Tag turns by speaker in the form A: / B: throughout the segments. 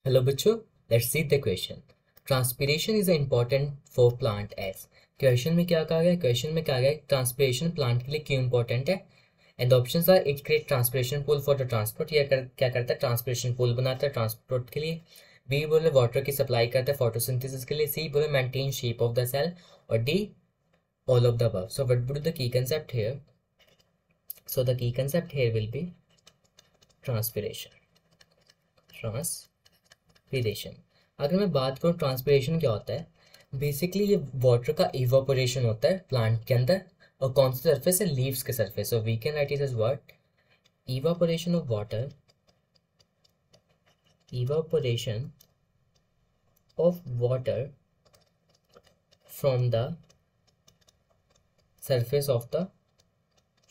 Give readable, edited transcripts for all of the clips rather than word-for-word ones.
A: Hello बच्चों, let's see the question. Transpiration is important for plants. Question में क्या कहा गया? क्वेश्चन में कहा गया ट्रांसपीरेशन प्लांट के लिए क्यों इंपॉर्टेंट है। And options are it create transpiration pull for the transport, क्या करता है? ट्रांसपीरेशन पूल बनाता है ट्रांसपोर्ट के लिए। बी बोले वाटर की सप्लाई करता है फोटोसिंथेसिस के लिए। सी बोले maintain shape of the cell. और D all of the above. So what would the key concept here? So the key concept here will be transpiration. Transpiration, अगर मैं बात करूँ ट्रांसपीरेशन क्या होता है, बेसिकली ये वाटर का इवापोरेशन होता है प्लांट के अंदर। और कौन सी सरफेस है? लीव्स के surface. So we can write it as what? Evaporation of water, evaporation of water from the surface of the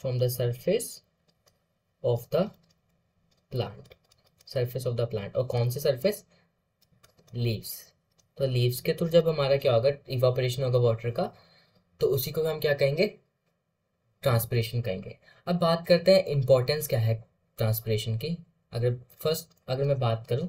A: from the surface of the plant, surface of the plant। और कौन सी surface? Leaves. तो leaves के through जब हमारा क्या होगा, evaporation होगा वाटर का, तो उसी को हम क्या कहेंगे? ट्रांसपीरेशन कहेंगे। अब बात करते हैं इंपॉर्टेंस क्या है ट्रांसपीरेशन की। अगर मैं बात करूं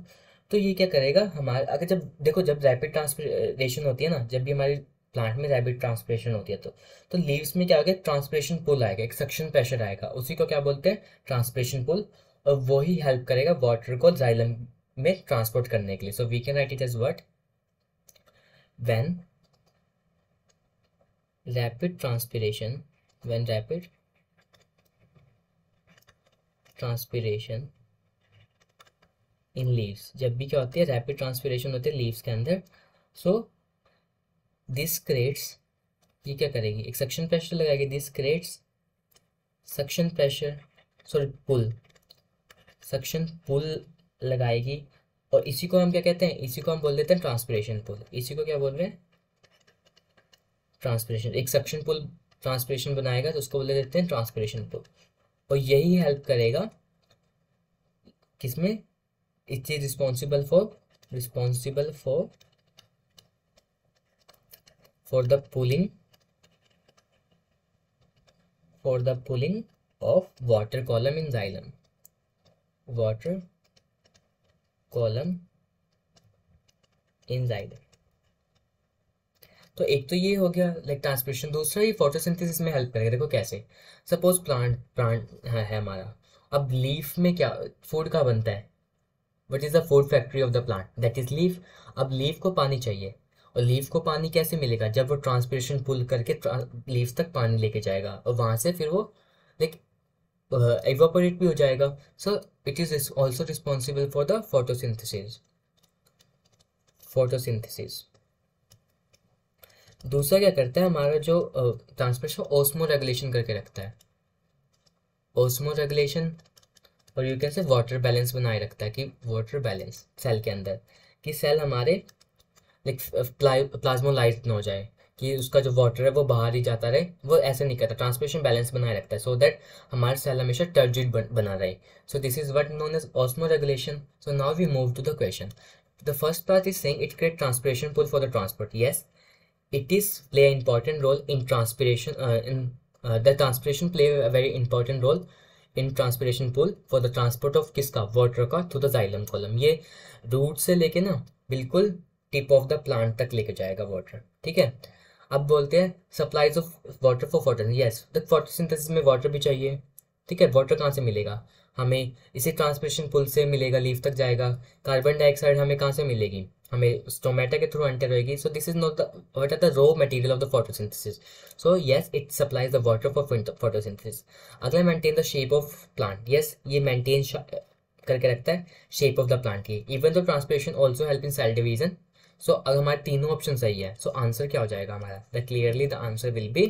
A: तो ये क्या करेगा हमारे, अगर जब देखो जब रैपिड ट्रांसपीरेशन होती है ना, जब भी हमारी प्लांट में रैपिड ट्रांसपीरेशन होती है तो लीव्स में क्या होगा? ट्रांसपीरेशन पुल आएगा, एक सक्शन प्रेशर आएगा, उसी को क्या बोलते हैं? Transpiration pull. और वही हेल्प करेगा वाटर को जाइलम में ट्रांसपोर्ट करने के लिए। So we can write it as what? When rapid transpiration, when rapid transpiration in leaves, जब भी क्या होती है? रैपिड ट्रांसपीरेशन होती है लीव्स के अंदर। सो दिस क्रिएट्स, ये क्या करेगी? एक सक्शन प्रेशर लगाएगी। This creates suction pressure, sorry pull, suction pull लगाएगी। और इसी को हम क्या कहते हैं? इसी को हम बोल देते हैं ट्रांसपीरेशन पुल। इसी को क्या बोल रहे हैं? ट्रांसपीरेशन। एक सक्शन पुल ट्रांसपीरेशन बनाएगा तो उसको बोल देते हैं ट्रांसपीरेशन पुल। और यही हेल्प करेगा किसमें? It is responsible for the pulling of water column in xylem, water column in xylem. तो एक तो ये हो गया लाइक ट्रांसपीरेशन। दूसरा ये फोटोसिंथेसिस में हेल्प करेगा। देखो कैसे? सपोज प्लांट है हमारा। अब लीफ में क्या फूड का बनता है? What is the food factory of the plant? That is leaf. अब लीफ को पानी चाहिए, और लीफ को पानी कैसे मिलेगा? जब वो ट्रांसपीरेशन पुल करके लीफ तक पानी लेके जाएगा, और वहां से फिर वो लाइक इवापोरेट भी हो जाएगा। So it is also responsible for the photosynthesis. दूसरा क्या करता है हमारा जो ट्रांसपीरेशन? ओस्मो रेगुलेशन करके रखता है, ओस्मो रेगुलेशन। और you can say water balance बनाए रखता है, कि वाटर बैलेंस सेल के अंदर, कि सेल हमारे लाइक प्लाज्मोलाइज ना हो जाए, कि उसका जो वाटर है वो बाहर ही जाता रहे। वो ऐसे नहीं करता, ट्रांसपीरेशन बैलेंस बनाए रखता है, सो दैट हमारा सेल हमेशा टर्जिड बना रहे। So this is what known as osmoregulation. So now we move to the question. The first part is saying it create transpiration pull for the transport. Yes, it is play an important role in transpiration in the transpiration play a very important role in transpiration pool for the transport of किसका? Water का through the xylem column. ये root से लेके ना बिल्कुल tip of the plant तक लेके जाएगा वाटर। ठीक है। अब बोलते हैं supplies of water for photo. Yes, the photosynthesis में वाटर भी चाहिए। ठीक है। वाटर कहाँ से मिलेगा हमें? इसी ट्रांसपीरेशन पुल से मिलेगा, लीफ तक जाएगा। कार्बन डाइऑक्साइड हमें कहाँ से मिलेगी? हमें स्टोमेटा के थ्रू एंटर होगी। So this is not the what are the raw material of the photosynthesis. So yes, it supplies the water for photosynthesis. अगला maintain the shape of plant. Yes, ये maintain करके रखता है shape of the plant की। Even the transpiration also help in cell division. So अगर हमारे तीनों option सही है, सो आंसर क्या हो जाएगा हमारा? The clearly the answer will be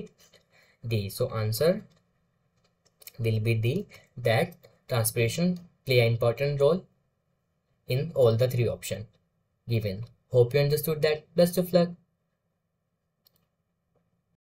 A: D. So answer will be D, that transpiration play an important role in all the three options given. Hope you understood that. Best of luck.